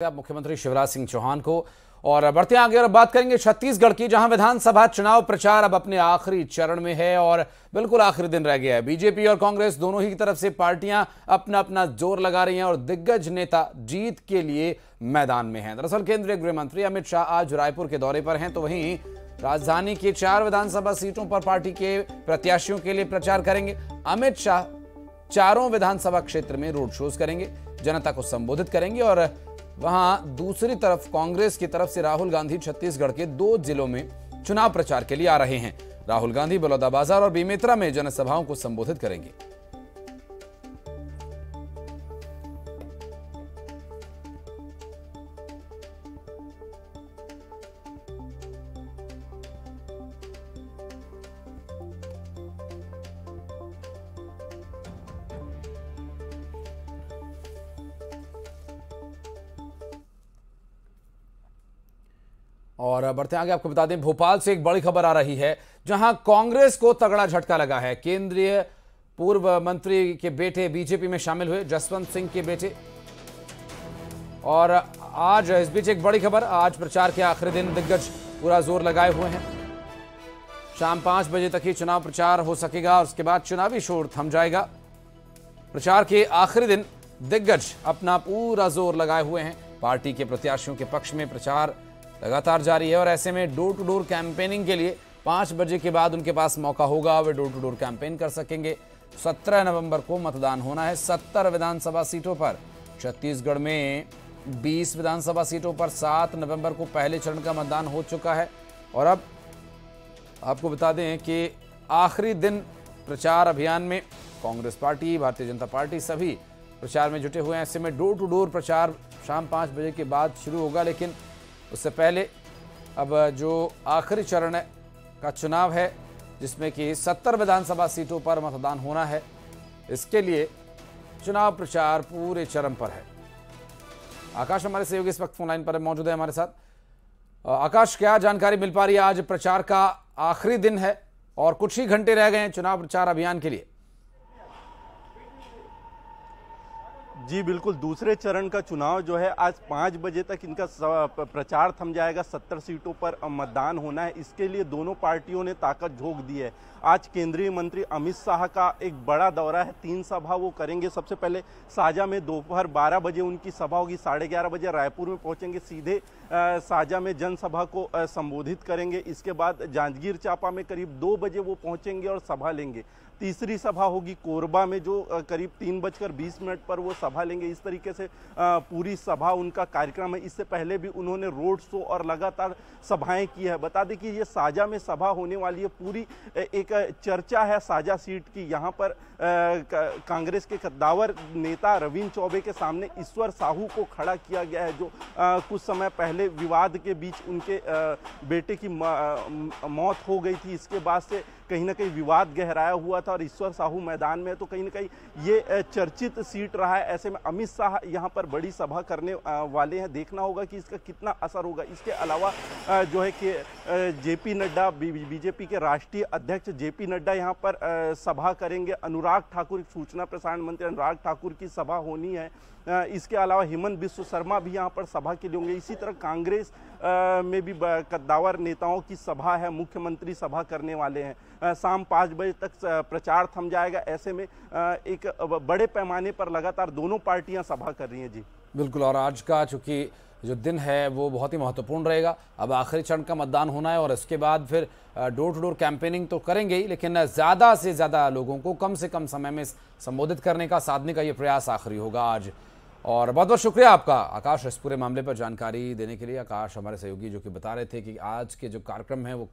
अब मुख्यमंत्री शिवराज सिंह चौहान को। और बढ़ते आगे और बात करेंगे छत्तीसगढ़ की, जहां विधानसभा चुनाव प्रचार अब अपने आखिरी चरण में है और बिल्कुल आखिरी दिन रह गया है। बीजेपी और कांग्रेस दोनों ही की तरफ से पार्टियां अपना अपना जोर लगा रही हैं और दिग्गज नेता जीत के लिए मैदान में हैं। दरअसल केंद्रीय गृह मंत्री अमित शाह आज रायपुर के दौरे पर हैं, तो वहीं राजधानी की 4 विधानसभा सीटों पर पार्टी के प्रत्याशियों के लिए प्रचार करेंगे। अमित शाह चारों विधानसभा क्षेत्र में रोड शोज करेंगे, जनता को संबोधित करेंगे और वहां दूसरी तरफ कांग्रेस की तरफ से राहुल गांधी छत्तीसगढ़ के 2 जिलों में चुनाव प्रचार के लिए आ रहे हैं। राहुल गांधी बलौदाबाजार और बेमेतरा में जनसभाओं को संबोधित करेंगे। और बढ़ते आगे, आपको बता दें भोपाल से एक बड़ी खबर आ रही है, जहां कांग्रेस को तगड़ा झटका लगा है। केंद्रीय पूर्व मंत्री के बेटे बीजेपी में शामिल हुए, जसवंत सिंह के बेटे। और आज इस बीच एक बड़ी खबर, आज प्रचार के आखिरी दिन दिग्गज पूरा जोर लगाए हुए हैं। शाम 5 बजे तक ही चुनाव प्रचार हो सकेगा और उसके बाद चुनावी शोर थम जाएगा। प्रचार के आखिरी दिन दिग्गज अपना पूरा जोर लगाए हुए हैं। पार्टी के प्रत्याशियों के पक्ष में प्रचार लगातार जारी है और ऐसे में डोर टू डोर कैंपेनिंग के लिए 5 बजे के बाद उनके पास मौका होगा, वे डोर टू डोर कैंपेन कर सकेंगे। 17 नवंबर को मतदान होना है 70 विधानसभा सीटों पर। छत्तीसगढ़ में 20 विधानसभा सीटों पर 7 नवंबर को पहले चरण का मतदान हो चुका है। और अब आपको बता दें कि आखिरी दिन प्रचार अभियान में कांग्रेस पार्टी, भारतीय जनता पार्टी सभी प्रचार में जुटे हुए हैं। ऐसे में डोर टू डोर प्रचार शाम 5 बजे के बाद शुरू होगा, लेकिन उससे पहले अब जो आखिरी चरण का चुनाव है, जिसमें कि 70 विधानसभा सीटों पर मतदान होना है, इसके लिए चुनाव प्रचार पूरे चरम पर है। आकाश हमारे सहयोगी इस वक्त फोन लाइन पर मौजूद है हमारे साथ। आकाश, क्या जानकारी मिल पा रही है? आज प्रचार का आखिरी दिन है और कुछ ही घंटे रह गए हैं चुनाव प्रचार अभियान के लिए। जी बिल्कुल, दूसरे चरण का चुनाव जो है आज 5 बजे तक इनका प्रचार थम जाएगा। 70 सीटों पर मतदान होना है, इसके लिए दोनों पार्टियों ने ताकत झोंक दी है। आज केंद्रीय मंत्री अमित शाह का एक बड़ा दौरा है, 3 सभा वो करेंगे। सबसे पहले साजा में दोपहर 12 बजे उनकी सभा होगी, 11:30 बजे रायपुर में पहुंचेंगे, सीधे साजा में जनसभा को संबोधित करेंगे। इसके बाद जांजगीर चांपा में करीब 2 बजे वो पहुंचेंगे और सभा लेंगे। तीसरी सभा होगी कोरबा में, जो करीब 3:20 पर वो सभा लेंगे। इस तरीके से पूरी सभा उनका कार्यक्रम है। इससे पहले भी उन्होंने रोड शो और लगातार सभाएं की है। बता दें कि ये साजा में सभा होने वाली है। पूरी एक चर्चा है साजा सीट की। यहाँ पर कांग्रेस के कद्दावर नेता रविंद्र चौबे के सामने ईश्वर साहू को खड़ा किया गया है, जो कुछ समय पहले विवाद के बीच उनके बेटे की मौत हो गई थी। इसके बाद से कहीं ना कहीं विवाद गहराया हुआ था और ईश्वर साहू मैदान में, तो कहीं ना कहीं ये चर्चित सीट रहा है। ऐसे में अमित शाह यहाँ पर बड़ी सभा करने वाले हैं। देखना होगा कि इसका कितना असर होगा। इसके अलावा जो है कि जेपी नड्डा, बीजेपी के राष्ट्रीय अध्यक्ष जेपी नड्डा यहाँ पर सभा करेंगे। अनुराग ठाकुर, सूचना प्रसारण मंत्री अनुराग ठाकुर की सभा होनी है। इसके अलावा हेमंत बिस्व शर्मा भी यहाँ पर सभा के लिए होंगे। इसी तरह कांग्रेस में भी कद्दावर नेताओं की सभा है, मुख्यमंत्री सभा करने वाले हैं। शाम 5 बजे तक प्रचार थम जाएगा। ऐसे में एक बड़े पैमाने पर लगातार दोनों पार्टियां सभा कर रही हैं। जी बिल्कुल, और आज का चूंकि जो दिन है वो बहुत ही महत्वपूर्ण रहेगा। अब आखिरी चरण का मतदान होना है और इसके बाद फिर डोर टू डोर कैंपेनिंग तो करेंगे ही, लेकिन ज़्यादा से ज़्यादा लोगों को कम से कम समय में संबोधित करने का, साधने का ये प्रयास आखिरी होगा आज। और बहुत बहुत शुक्रिया आपका आकाश, इस पूरे मामले पर जानकारी देने के लिए। आकाश हमारे सहयोगी जो कि बता रहे थे कि आज के जो कार्यक्रम है वो